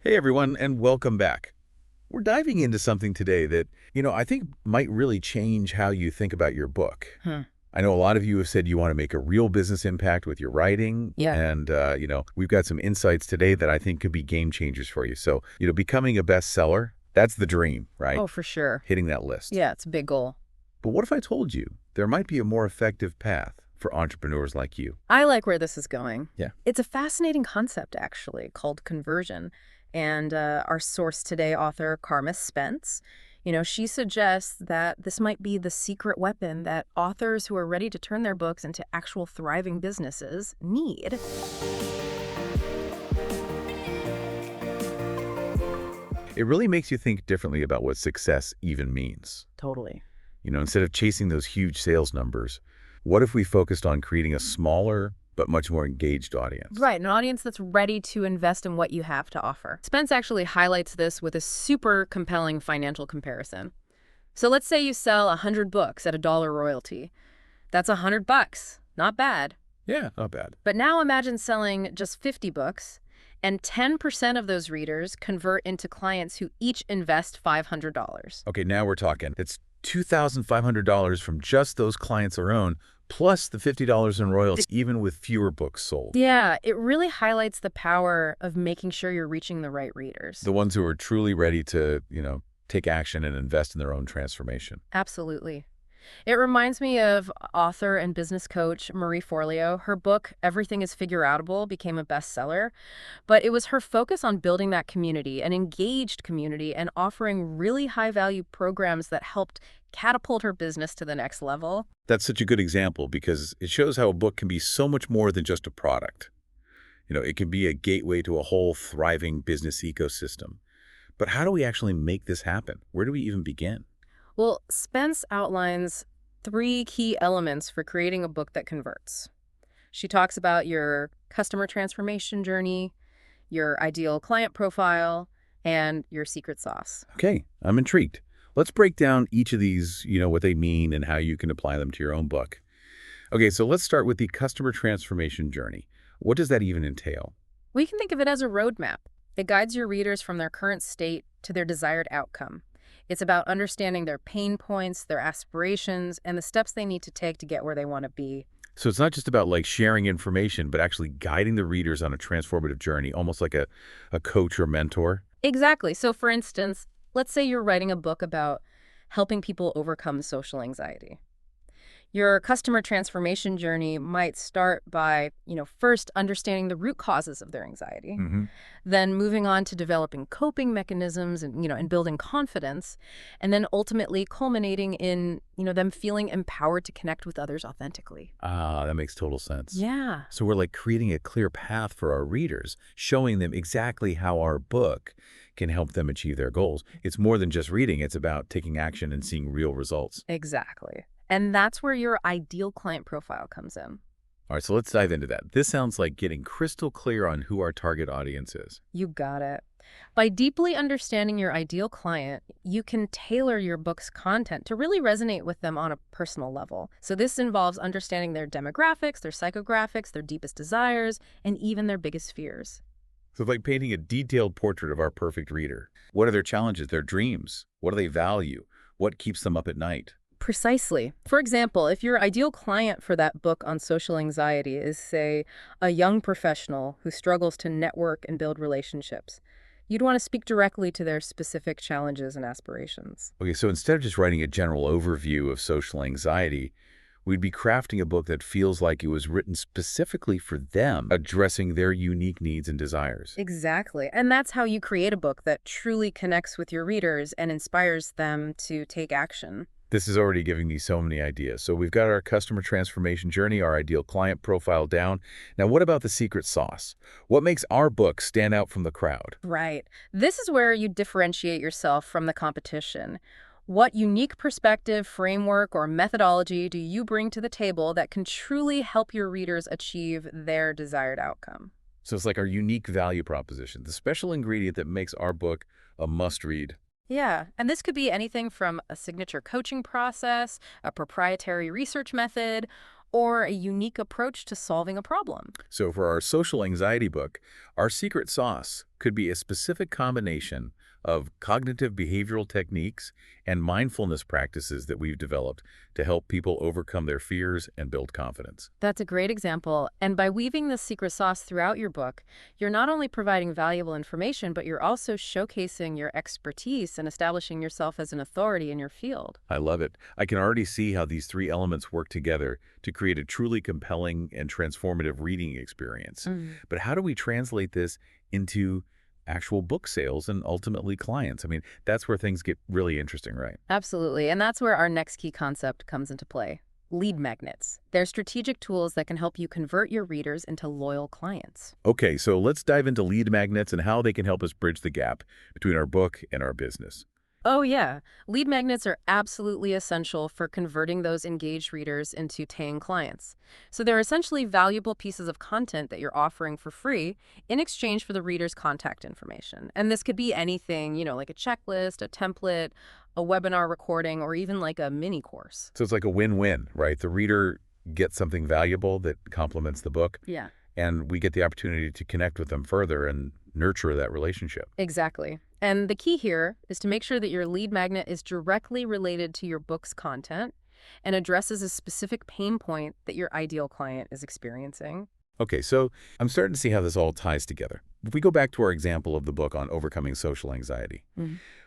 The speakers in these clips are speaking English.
Hey everyone, and welcome back. We're diving into something today that, I think might really change how you think about your book. Hmm. I know a lot of you have said you want to make a real business impact with your writing, Yeah. and, we've got some insights today that I think could be game changers for you. So, becoming a bestseller, that's the dream, right? Oh, for sure. Hitting that list. Yeah, it's a big goal. But what if I told you there might be a more effective path for entrepreneurs like you? I like where this is going. Yeah. It's a fascinating concept, actually, called conversion. And our source today, author Carma Spence, she suggests that this might be the secret weapon that authors who are ready to turn their books into actual thriving businesses need. It really makes you think differently about what success even means. Totally. Instead of chasing those huge sales numbers, what if we focused on creating a smaller but much more engaged audience? Right, an audience that's ready to invest in what you have to offer. Spence actually highlights this with a super compelling financial comparison. So let's say you sell 100 books at $1 royalty. That's $100. Not bad. Yeah, not bad. But now imagine selling just 50 books, and 10% of those readers convert into clients who each invest $500. Okay, now we're talking. It's $2,500 from just those clients alone, plus the $50 in royalties, even with fewer books sold. Yeah, it really highlights the power of making sure you're reaching the right readers. The ones who are truly ready to, take action and invest in their own transformation. Absolutely. It reminds me of author and business coach Marie Forleo. Her book, Everything is Figureoutable, became a bestseller, but it was her focus on building that community, an engaged community, and offering really high-value programs that helped catapult her business to the next level. That's such a good example because it shows how a book can be so much more than just a product. It can be a gateway to a whole thriving business ecosystem. But how do we actually make this happen? Where do we even begin? Well, Spence outlines 3 key elements for creating a book that converts. She talks about your customer transformation journey, your ideal client profile, and your secret sauce. Okay, I'm intrigued. Let's break down each of these, what they mean and how you can apply them to your own book. Okay, so let's start with the customer transformation journey. What does that even entail? We can think of it as a roadmap. It guides your readers from their current state to their desired outcome. It's about understanding their pain points, their aspirations, and the steps they need to take to get where they want to be. So it's not just about like sharing information, but actually guiding the readers on a transformative journey, almost like a coach or mentor. Exactly. So, for instance, let's say you're writing a book about helping people overcome social anxiety. Your customer transformation journey might start by, first understanding the root causes of their anxiety, Hmm. then moving on to developing coping mechanisms and building confidence, and then ultimately culminating in, them feeling empowered to connect with others authentically. Ah, that makes total sense. Yeah. So we're like creating a clear path for our readers, showing them exactly how our book can help them achieve their goals. It's more than just reading. It's about taking action and seeing real results. Exactly. And that's where your ideal client profile comes in. All right, so let's dive into that. This sounds like getting crystal clear on who our target audience is. You got it. By deeply understanding your ideal client, you can tailor your book's content to really resonate with them on a personal level. So this involves understanding their demographics, their psychographics, their deepest desires, and even their biggest fears. So it's like painting a detailed portrait of our perfect reader. What are their challenges, their dreams? What do they value? What keeps them up at night? Precisely. For example, if your ideal client for that book on social anxiety is, say, a young professional who struggles to network and build relationships, you'd want to speak directly to their specific challenges and aspirations. Okay, so instead of just writing a general overview of social anxiety, we'd be crafting a book that feels like it was written specifically for them, addressing their unique needs and desires. Exactly. And that's how you create a book that truly connects with your readers and inspires them to take action. This is already giving me so many ideas. So we've got our customer transformation journey, our ideal client profile down. Now, what about the secret sauce? What makes our book stand out from the crowd? Right. This is where you differentiate yourself from the competition. What unique perspective, framework, or methodology do you bring to the table that can truly help your readers achieve their desired outcome? So it's like our unique value proposition, the special ingredient that makes our book a must-read. Yeah, and this could be anything from a signature coaching process, a proprietary research method, or a unique approach to solving a problem. So for our social anxiety book, our secret sauce could be a specific combination of cognitive behavioral techniques and mindfulness practices that we've developed to help people overcome their fears and build confidence. That's a great example. And by weaving this secret sauce throughout your book, you're not only providing valuable information, but you're also showcasing your expertise and establishing yourself as an authority in your field. I love it. I can already see how these three elements work together to create a truly compelling and transformative reading experience. But how do we translate this into actual book sales and ultimately clients? I mean, that's where things get really interesting, right? Absolutely. And that's where our next key concept comes into play. Lead magnets. They're strategic tools that can help you convert your readers into loyal clients. Okay, so let's dive into lead magnets and how they can help us bridge the gap between our book and our business. Oh, yeah. Lead magnets are absolutely essential for converting those engaged readers into paying clients. So they're essentially valuable pieces of content that you're offering for free in exchange for the reader's contact information. And this could be anything, like a checklist, a template, a webinar recording, or even like a mini course. So it's like a win-win, right? The reader gets something valuable that complements the book, Yeah. and we get the opportunity to connect with them further and nurture that relationship. Exactly. And the key here is to make sure that your lead magnet is directly related to your book's content and addresses a specific pain point that your ideal client is experiencing. Okay, so I'm starting to see how this all ties together. If we go back to our example of the book on overcoming social anxiety,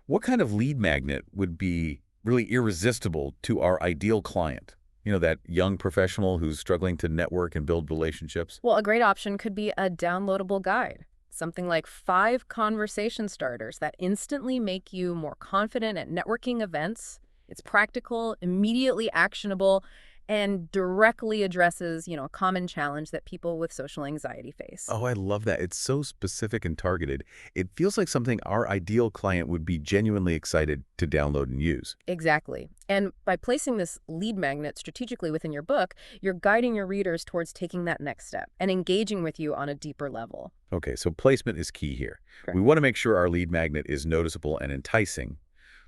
what kind of lead magnet would be really irresistible to our ideal client? You know, that young professional who's struggling to network and build relationships? Well, a great option could be a downloadable guide. Something like 5 conversation starters that instantly make you more confident at networking events. It's practical, immediately actionable, and directly addresses, a common challenge that people with social anxiety face. Oh, I love that. It's so specific and targeted. It feels like something our ideal client would be genuinely excited to download and use. Exactly. And by placing this lead magnet strategically within your book, you're guiding your readers towards taking that next step and engaging with you on a deeper level. Okay, so placement is key here. Correct. We want to make sure our lead magnet is noticeable and enticing,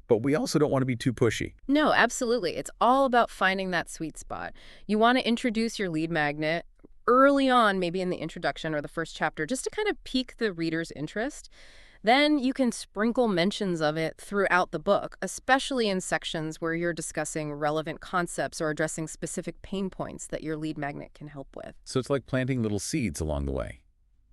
but we also don't want to be too pushy. No, absolutely. It's all about finding that sweet spot. You want to introduce your lead magnet early on, maybe in the introduction or the first chapter, just to kind of pique the reader's interest. Then you can sprinkle mentions of it throughout the book, especially in sections where you're discussing relevant concepts or addressing specific pain points that your lead magnet can help with. So it's like planting little seeds along the way,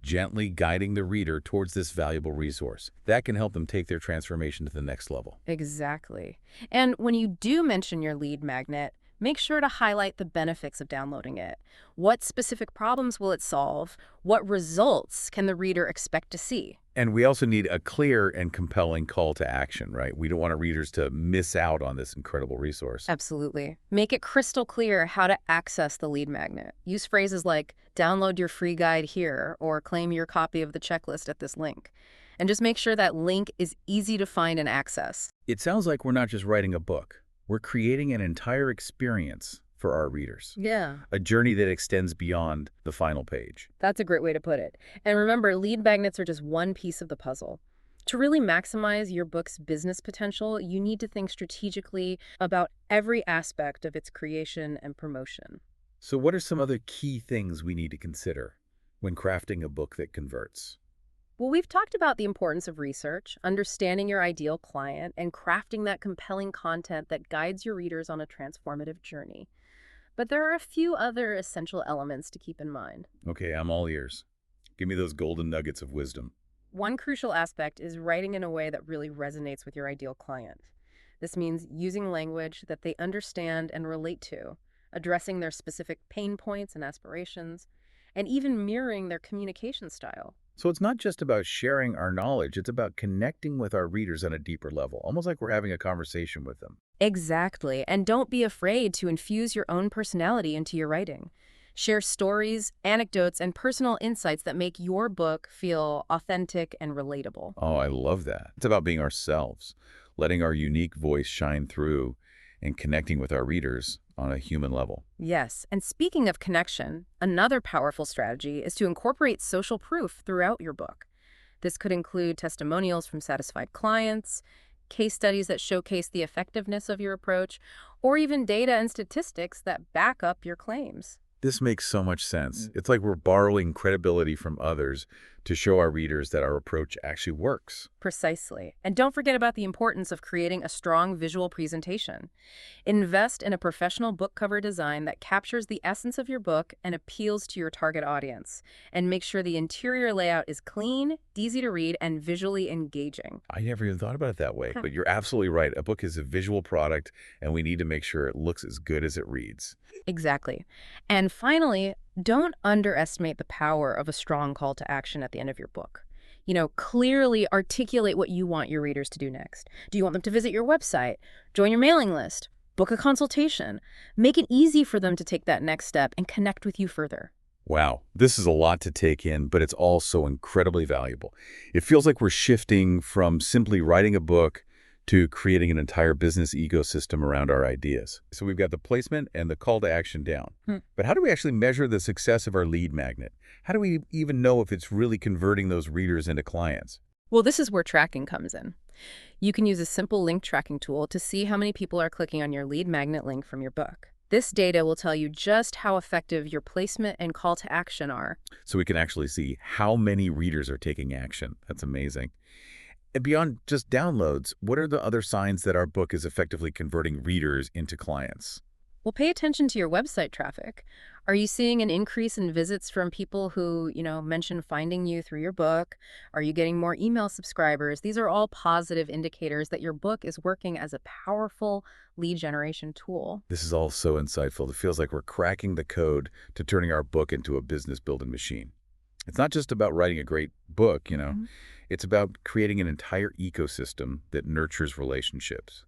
gently guiding the reader towards this valuable resource. That can help them take their transformation to the next level. Exactly. And when you do mention your lead magnet, make sure to highlight the benefits of downloading it. What specific problems will it solve? What results can the reader expect to see? And we also need a clear and compelling call to action, right? We don't want our readers to miss out on this incredible resource. Absolutely. Make it crystal clear how to access the lead magnet. Use phrases like, download your free guide here, or claim your copy of the checklist at this link. And just make sure that link is easy to find and access. It sounds like we're not just writing a book. We're creating an entire experience for our readers. Yeah. A journey that extends beyond the final page. That's a great way to put it. And remember, lead magnets are just one piece of the puzzle. To really maximize your book's business potential, you need to think strategically about every aspect of its creation and promotion. So what are some other key things we need to consider when crafting a book that converts? Well, we've talked about the importance of research, understanding your ideal client, and crafting that compelling content that guides your readers on a transformative journey. But there are a few other essential elements to keep in mind. Okay, I'm all ears. Give me those golden nuggets of wisdom. One crucial aspect is writing in a way that really resonates with your ideal client. This means using language that they understand and relate to, addressing their specific pain points and aspirations, and even mirroring their communication style. So it's not just about sharing our knowledge, it's about connecting with our readers on a deeper level, almost like we're having a conversation with them. Exactly. And don't be afraid to infuse your own personality into your writing. Share stories, anecdotes, and personal insights that make your book feel authentic and relatable. Oh, I love that. It's about being ourselves, letting our unique voice shine through and connecting with our readers on a human level. Yes, and speaking of connection, another powerful strategy is to incorporate social proof throughout your book. This could include testimonials from satisfied clients, case studies that showcase the effectiveness of your approach, or even data and statistics that back up your claims. This makes so much sense. It's like we're borrowing credibility from others to show our readers that our approach actually works. Precisely. And don't forget about the importance of creating a strong visual presentation. Invest in a professional book cover design that captures the essence of your book and appeals to your target audience. And make sure the interior layout is clean, easy to read, and visually engaging. I never even thought about it that way, but you're absolutely right. A book is a visual product, and we need to make sure it looks as good as it reads. Exactly. And finally, don't underestimate the power of a strong call to action at the end of your book. Clearly articulate what you want your readers to do next. Do you want them to visit your website, join your mailing list, book a consultation? Make it easy for them to take that next step and connect with you further. Wow, this is a lot to take in, but it's all so incredibly valuable. It feels like we're shifting from simply writing a book to creating an entire business ecosystem around our ideas. So we've got the placement and the call to action down. But how do we actually measure the success of our lead magnet? How do we even know if it's really converting those readers into clients? Well, this is where tracking comes in. You can use a simple link tracking tool to see how many people are clicking on your lead magnet link from your book. This data will tell you just how effective your placement and call to action are. So we can actually see how many readers are taking action. That's amazing. And beyond just downloads, what are the other signs that our book is effectively converting readers into clients? Well, pay attention to your website traffic. Are you seeing an increase in visits from people who, mention finding you through your book? Are you getting more email subscribers? These are all positive indicators that your book is working as a powerful lead generation tool. This is all so insightful. It feels like we're cracking the code to turning our book into a business building machine. It's not just about writing a great book, It's about creating an entire ecosystem that nurtures relationships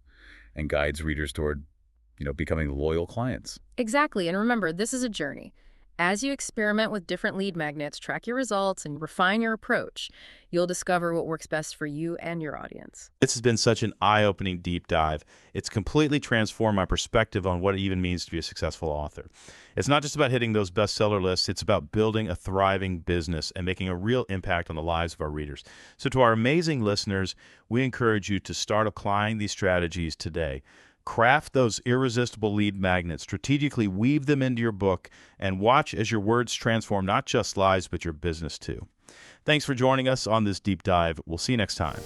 and guides readers toward, becoming loyal clients. Exactly. And remember, this is a journey. As you experiment with different lead magnets, track your results, and refine your approach, you'll discover what works best for you and your audience. This has been such an eye-opening deep dive. It's completely transformed my perspective on what it even means to be a successful author. It's not just about hitting those bestseller lists. It's about building a thriving business and making a real impact on the lives of our readers. So to our amazing listeners, we encourage you to start applying these strategies today. Craft those irresistible lead magnets, strategically weave them into your book, and watch as your words transform not just lives, but your business too. Thanks for joining us on this deep dive. We'll see you next time.